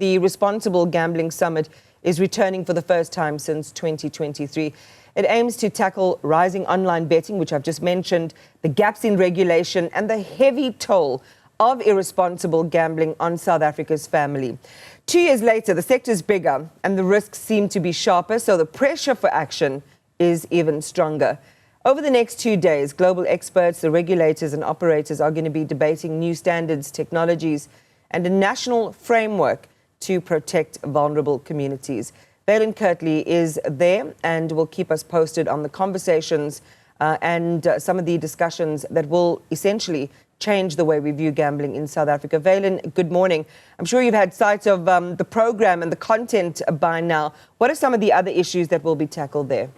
The Responsible Gambling Summit is returning for the first time since 2023. It aims to tackle rising online betting, which I've just mentioned, the gaps in regulation and the heavy toll of irresponsible gambling on South Africa's family. 2 years later, the sector's bigger and the risks seem to be sharper, so the pressure for action is even stronger. Over the next 2 days, global experts, the regulators and operators are going to be debating new standards, technologies and a national framework to protect vulnerable communities. Simelane Quntana is there and will keep us posted on the conversations and some of the discussions that will essentially change the way we view gambling in South Africa. Simelane, good morning. I'm sure you've had sight of the program and the content by now. What are some of the other issues that will be tackled there?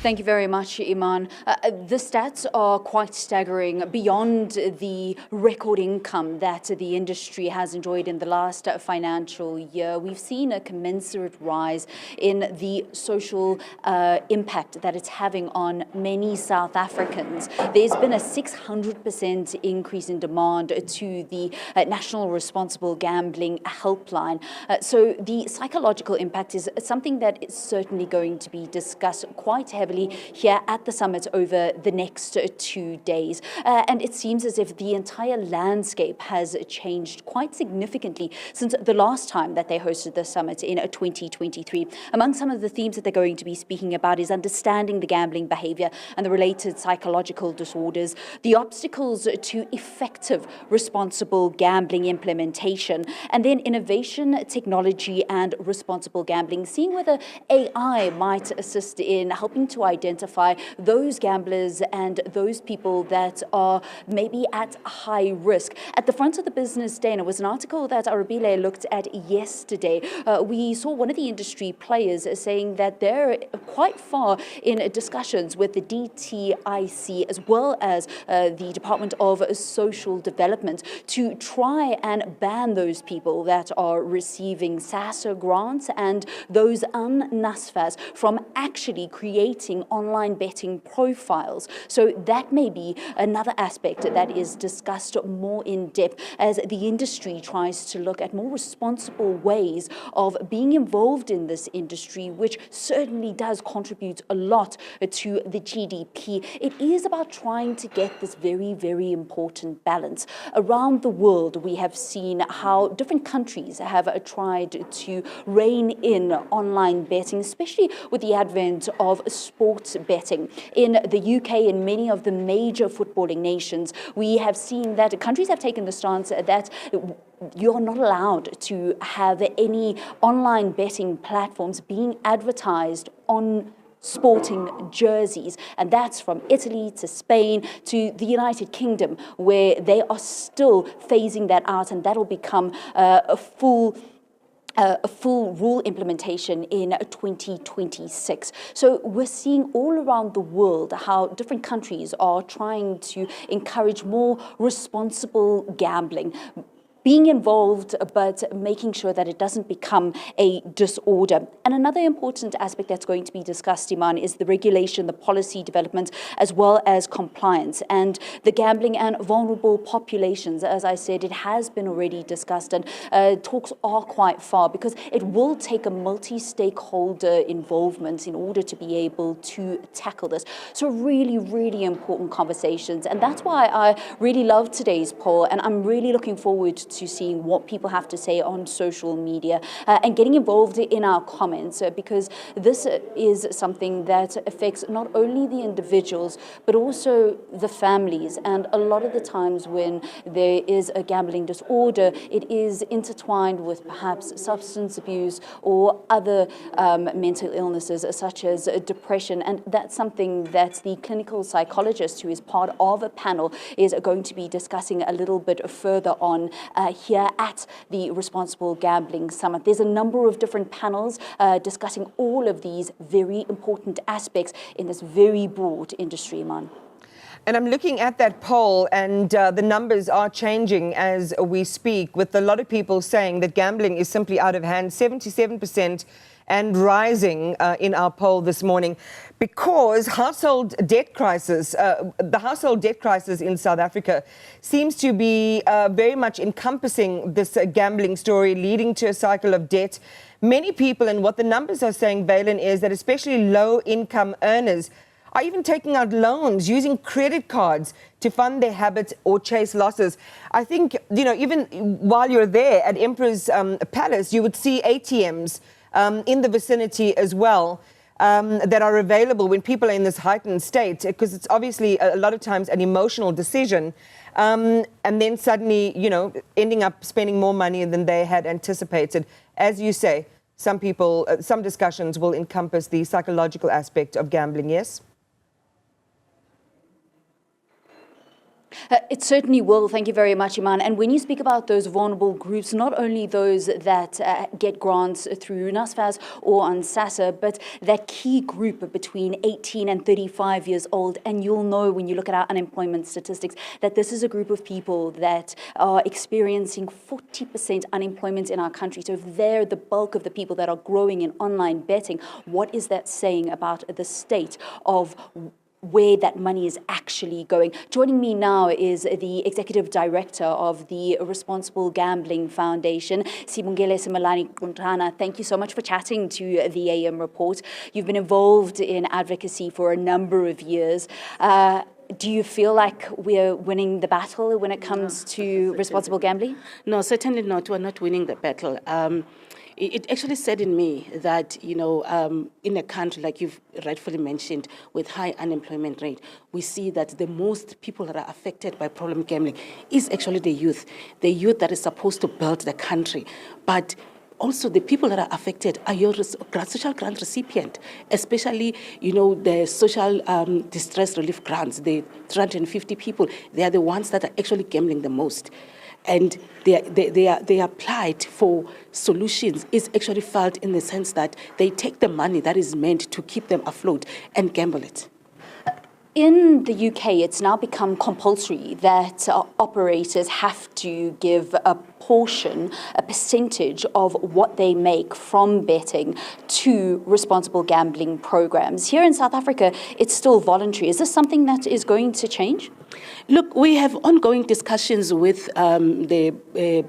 Thank you very much, Iman. The stats are quite staggering. Beyond the record income that the industry has enjoyed in the last financial year, we've seen a commensurate rise in the social impact that it's having on many South Africans. There's been a 600% increase in demand to the National Responsible Gambling Helpline. So the psychological impact is something that is certainly going to be discussed quite heavily here at the summit over the next 2 days. And it seems as if the entire landscape has changed quite significantly since the last time that they hosted the summit in 2023. Among some of the themes that they're going to be speaking about is understanding the gambling behavior and the related psychological disorders, the obstacles to effective responsible gambling implementation, and then innovation, technology and responsible gambling, seeing whether AI might assist in helping to identify those gamblers and those people that are maybe at high risk. At the front of the business day, and it was an article that Arabile looked at yesterday, we saw one of the industry players saying that they're quite far in discussions with the DTIC as well as the Department of Social Development to try and ban those people that are receiving SASSA grants and those un-NSFAS from actually creating online betting profiles. So that may be another aspect that is discussed more in depth as the industry tries to look at more responsible ways of being involved in this industry, which certainly does contribute a lot to the GDP. It is about trying to get this very, very important balance. Around the world, we have seen how different countries have tried to rein in online betting, especially with the advent of sports betting. In the UK and many of the major footballing nations, we have seen that countries have taken the stance that you're not allowed to have any online betting platforms being advertised on sporting jerseys, and that's from Italy to Spain to the United Kingdom, where they are still phasing that out, and that'll become a full rule implementation in 2026. So we're seeing all around the world how different countries are trying to encourage more responsible gambling, being involved, but making sure that it doesn't become a disorder. And another important aspect that's going to be discussed, Iman, is the regulation, the policy development, as well as compliance. And the gambling and vulnerable populations, as I said, it has been already discussed, and talks are quite far because it will take a multi-stakeholder involvement in order to be able to tackle this. So really, really important conversations. And that's why I really love today's poll, and I'm really looking forward to seeing what people have to say on social media and getting involved in our comments because this is something that affects not only the individuals but also the families. And a lot of the times when there is a gambling disorder, it is intertwined with perhaps substance abuse or other mental illnesses such as depression. And that's something that the clinical psychologist who is part of a panel is going to be discussing a little bit further on here at the Responsible Gambling Summit. There's a number of different panels discussing all of these very important aspects in this very broad industry, Iman. And I'm looking at that poll, and the numbers are changing as we speak, with a lot of people saying that gambling is simply out of hand, 77% and rising in our poll this morning, because household debt crisis, the household debt crisis in South Africa seems to be very much encompassing this gambling story, leading to a cycle of debt. Many people, and what the numbers are saying, Valen, is that especially low-income earners are even taking out loans, using credit cards to fund their habits or chase losses. I think, you know, even while you're there at Emperor's Palace, you would see ATMs in the vicinity as well that are available when people are in this heightened state, because it's obviously a lot of times an emotional decision, and then suddenly, you know, ending up spending more money than they had anticipated. As you say, some people, some discussions will encompass the psychological aspect of gambling, yes? It certainly will. Thank you very much, Iman. And when you speak about those vulnerable groups, not only those that get grants through NSFAS or on SASSA, but that key group between 18 and 35 years old. And you'll know when you look at our unemployment statistics that this is a group of people that are experiencing 40% unemployment in our country. So if they're the bulk of the people that are growing in online betting, what is that saying about the state of where that money is actually going? Joining me now is the Executive Director of the Responsible Gambling Foundation, Sibongile Simelane-Quntana. Thank you so much for chatting to the AM Report. You've been involved in advocacy for a number of years. Do you feel like we're winning the battle when it comes to responsible gambling? No, certainly not. We're not winning the battle. It actually said in me that, you know, in a country like you've rightfully mentioned, with high unemployment rate, we see that the most people that are affected by problem gambling is actually the youth that is supposed to build the country. But also the people that are affected are your social grant recipient, especially, you know, the social distress relief grants, the 350 people. They are the ones that are actually gambling the most. And they applied for solutions is actually felt in the sense that they take the money that is meant to keep them afloat and gamble it. In the UK, it's now become compulsory that operators have to give a portion, a percentage of what they make from betting to responsible gambling programs. Here in South Africa, it's still voluntary. Is this something that is going to change? Look, we have ongoing discussions with the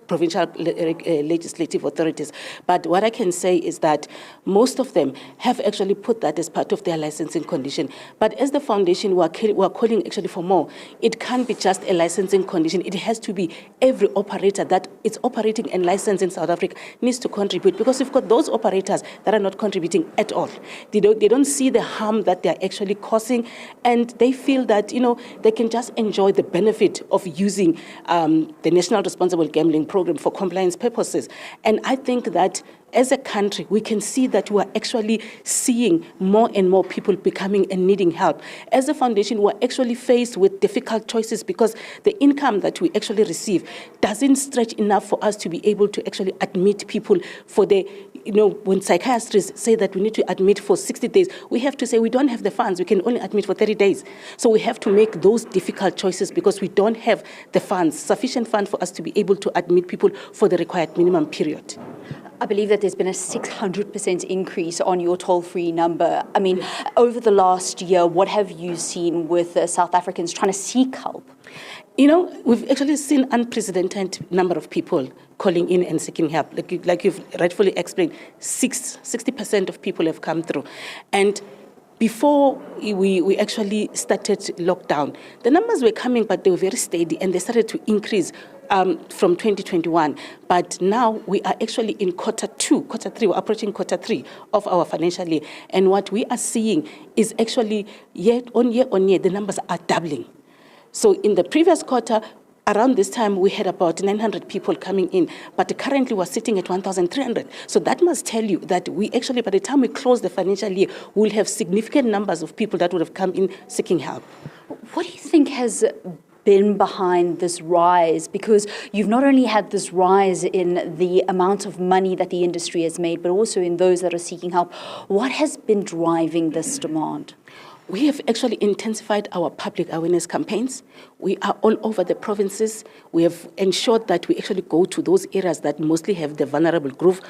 provincial legislative authorities. But what I can say is that most of them have actually put that as part of their licensing condition. But as the foundation, we're calling actually for more. It can't be just a licensing condition. It has to be every operator that is operating and licensed in South Africa needs to contribute, because we've got those operators that are not contributing at all. They don't see the harm that they're actually causing, and they feel that, you know, they can just enjoy the benefit of using the National Responsible Gambling Program for compliance purposes. And I think that as a country, we can see that we are actually seeing more and more people becoming and needing help. As a foundation, we're actually faced with difficult choices because the income that we actually receive doesn't stretch enough for us to be able to actually admit people for the, you know, when psychiatrists say that we need to admit for 60 days, we have to say we don't have the funds, we can only admit for 30 days. So we have to make those difficult choices because we don't have the funds, sufficient funds for us to be able to admit people for the required minimum period. I believe that there's been a 600% increase on your toll-free number. I mean, over the last year, what have you seen with South Africans trying to seek help? You know, we've actually seen unprecedented number of people calling in and seeking help. Like you've rightfully explained, 60% of people have come through. And before we actually started lockdown, the numbers were coming, but they were very steady, and they started to increase from 2021. But now we are actually in quarter three, we're approaching quarter three of our financial year. And what we are seeing is actually year on year, the numbers are doubling. So in the previous quarter, around this time, we had about 900 people coming in, but currently we're sitting at 1,300. So that must tell you that we actually, by the time we close the financial year, we'll have significant numbers of people that would have come in seeking help. What do you think has been behind this rise? Because you've not only had this rise in the amount of money that the industry has made, but also in those that are seeking help. What has been driving this demand? We have actually intensified our public awareness campaigns. We are all over the provinces. We have ensured that we actually go to those areas that mostly have the vulnerable groups.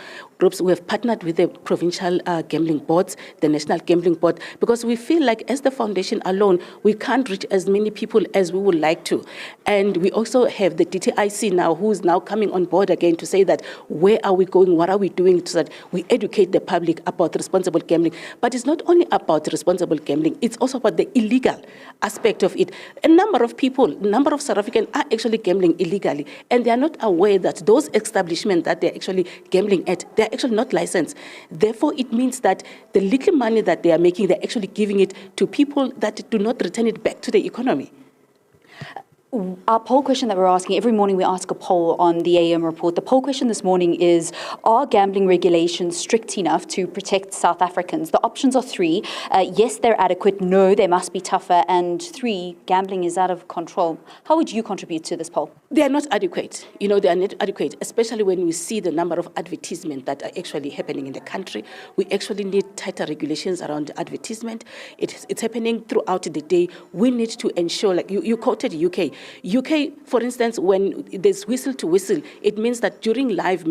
We have partnered with the provincial gambling boards, the National Gambling Board, because we feel like as the foundation alone, we can't reach as many people as we would like to. And we also have the DTIC now, who is now coming on board again to say that where are we going, what are we doing so that we educate the public about responsible gambling. But it's not only about responsible gambling, it's also about the illegal aspect of it. A number of people, a number of South Africans are actually gambling illegally, and they are not aware that those establishments that they're actually gambling at, they're actually not licensed. Therefore, it means that the little money that they are making, they're actually giving it to people that do not return it back to the economy. Our poll question that we're asking, every morning we ask a poll on the AM report. The poll question this morning is, are gambling regulations strict enough to protect South Africans? The options are 3. Yes, they're adequate. No, they must be tougher. And 3, gambling is out of control. How would you contribute to this poll? They are not adequate. You know, they are not adequate, especially when we see the number of advertisements that are actually happening in the country. We actually need tighter regulations around advertisement. It's happening throughout the day. We need to ensure, like you quoted UK. UK, for instance, when there's whistle to whistle, it means that during live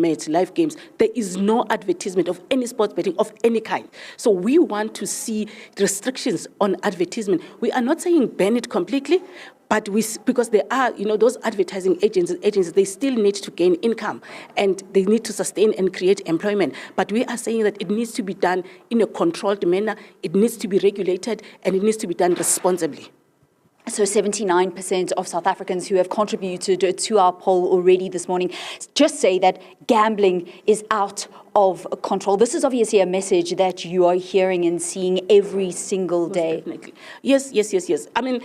games, there is no advertisement of any sports betting of any kind. So we want to see restrictions on advertisement. We are not saying ban it completely, but because there are, you know, those advertising agencies, they still need to gain income and they need to sustain and create employment. But we are saying that it needs to be done in a controlled manner, it needs to be regulated, and it needs to be done responsibly. So 79% of South Africans who have contributed to our poll already this morning just say that gambling is out of control. This is obviously a message that you are hearing and seeing every single day. Definitely. Yes. I mean,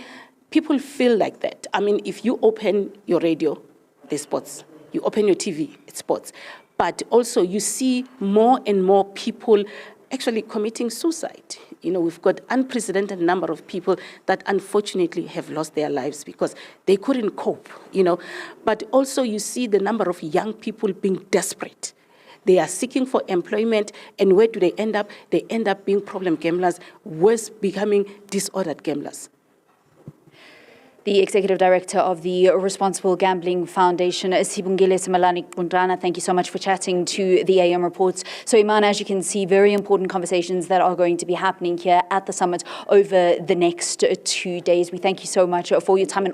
people feel like that. I mean, if you open your radio, there's sports. You open your TV, it's sports. But also you see more and more people actually committing suicide. You know, we've got unprecedented number of people that unfortunately have lost their lives because they couldn't cope, you know. But also you see the number of young people being desperate. They are seeking for employment, and where do they end up? They end up being problem gamblers, worse, becoming disordered gamblers. The Executive Director of the Responsible Gambling Foundation, Sibongile Simelane-Quntana, thank you so much for chatting to the AM Reports. So, Iman, as you can see, very important conversations that are going to be happening here at the summit over the next 2 days. We thank you so much for your time. And